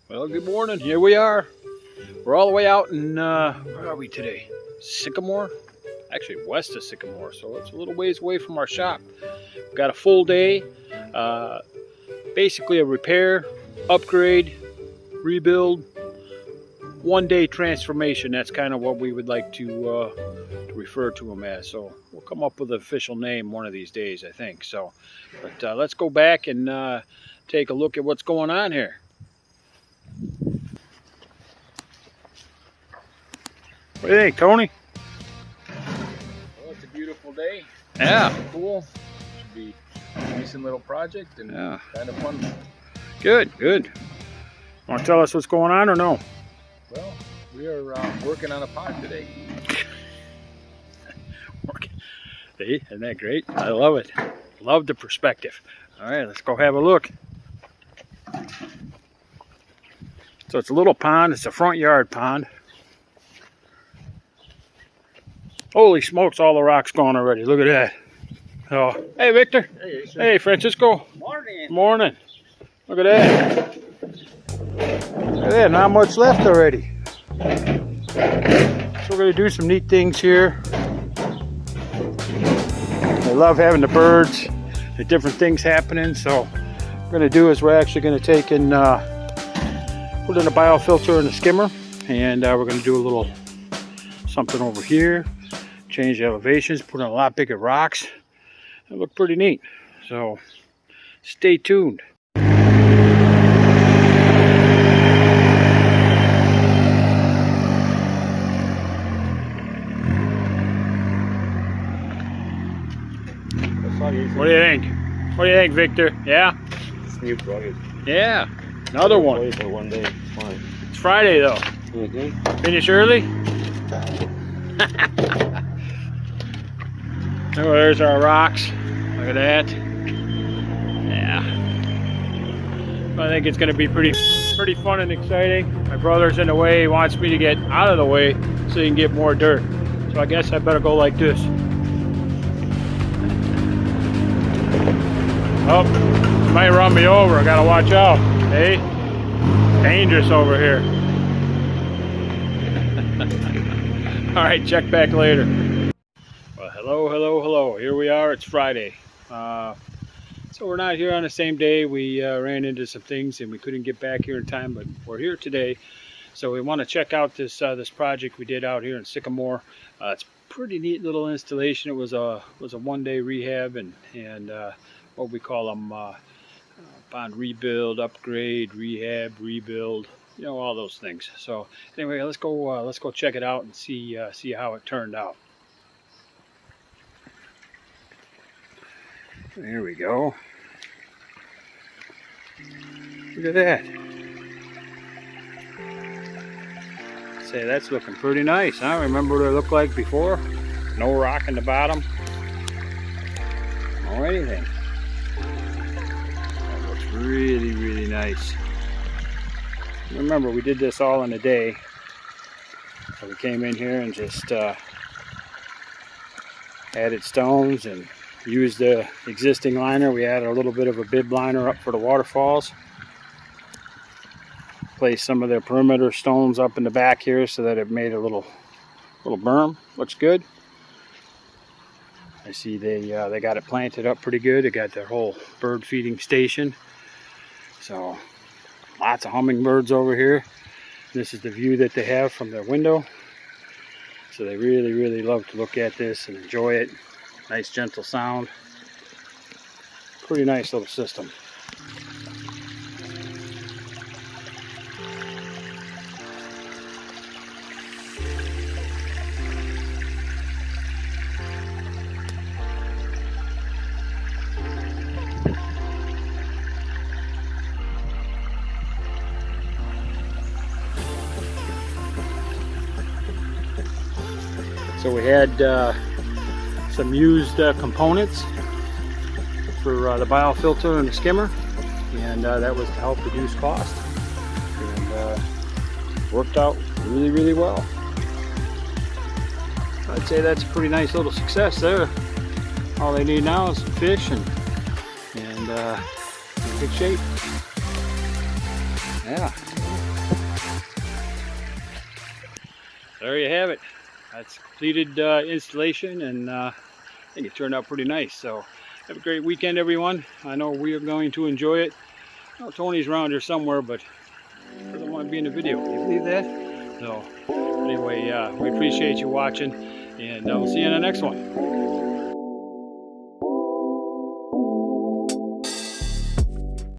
Well, good morning. Here we are. We're all the way out in, where are we today? Sycamore? Actually, west of Sycamore, so it's a little ways away from our shop. We've got a full day. Basically a repair, upgrade, rebuild, one-day transformation. That's kind of what we would like to refer to them as. So we'll come up with an official name one of these days, I think. So, but let's go back and take a look at what's going on here. What do you think, Tony? Well, it's a beautiful day. Yeah. Cool. Should be a decent little project and kind of fun. Good, good. Want to tell us what's going on or no? Well, we are working on a pond today. See, isn't that great? I love it. Love the perspective. All right, let's go have a look. So it's a little pond. It's a front yard pond. Holy smokes, all the rocks gone already. Look at that. Oh, hey, Victor. Hey, hey, Francisco. Morning. Morning. Look at that. Look at that, not much left already. So we're going to do some neat things here. I love having the birds, the different things happening. So what we're going to do is we're actually going to take and put in a biofilter and a skimmer. And we're going to do a little something over here. Change the elevations, put in a lot bigger rocks. It look pretty neat. So stay tuned. What do you think? What do you think, Victor? Yeah? It's new project. Yeah. Another one. For one day. It's fine. It's Friday though. Finish early? Oh, there's our rocks. Look at that. Yeah. I think it's going to be pretty fun and exciting. My brother's in the way. He wants me to get out of the way so he can get more dirt. So I guess I better go like this. Oh, he might run me over. I got to watch out. Hey, dangerous over here. All right, check back later. Well, hello. Here we are. It's Friday. So we're not here on the same day. We ran into some things and we couldn't get back here in time, but we're here today. So we want to check out this this project we did out here in Sycamore. It's a pretty neat little installation. It was a one-day rehab and what we call them bond rebuild, upgrade, rehab, rebuild. You know, all those things. So anyway, let's go check it out and see how it turned out. There we go. Look at that. Say, that's looking pretty nice, huh? Remember what it looked like before? No rock in the bottom. No anything. That looks really, really nice. Remember, we did this all in a day. So we came in here and just added stones and used the existing liner. We added a little bit of a bib liner up for the waterfalls. Placed some of the perimeter stones up in the back here so that it made a little berm. Looks good. I see they got it planted up pretty good. They got their whole bird feeding station. So lots of hummingbirds over here. This is the view that they have from their window. So they really, really love to look at this and enjoy it. Nice gentle sound. Pretty nice little system. So we had some used components for the biofilter and the skimmer, and that was to help reduce cost, and worked out really, really well. I'd say that's a pretty nice little success there. All they need now is some fish and in good shape. Yeah. there you have it. That's completed installation, and I think it turned out pretty nice. So have a great weekend, everyone. I know we are going to enjoy it. Oh, Tony's around here somewhere, but he doesn't want to be in the video. Can you believe that? So anyway, we appreciate you watching, and we'll see you in the next one.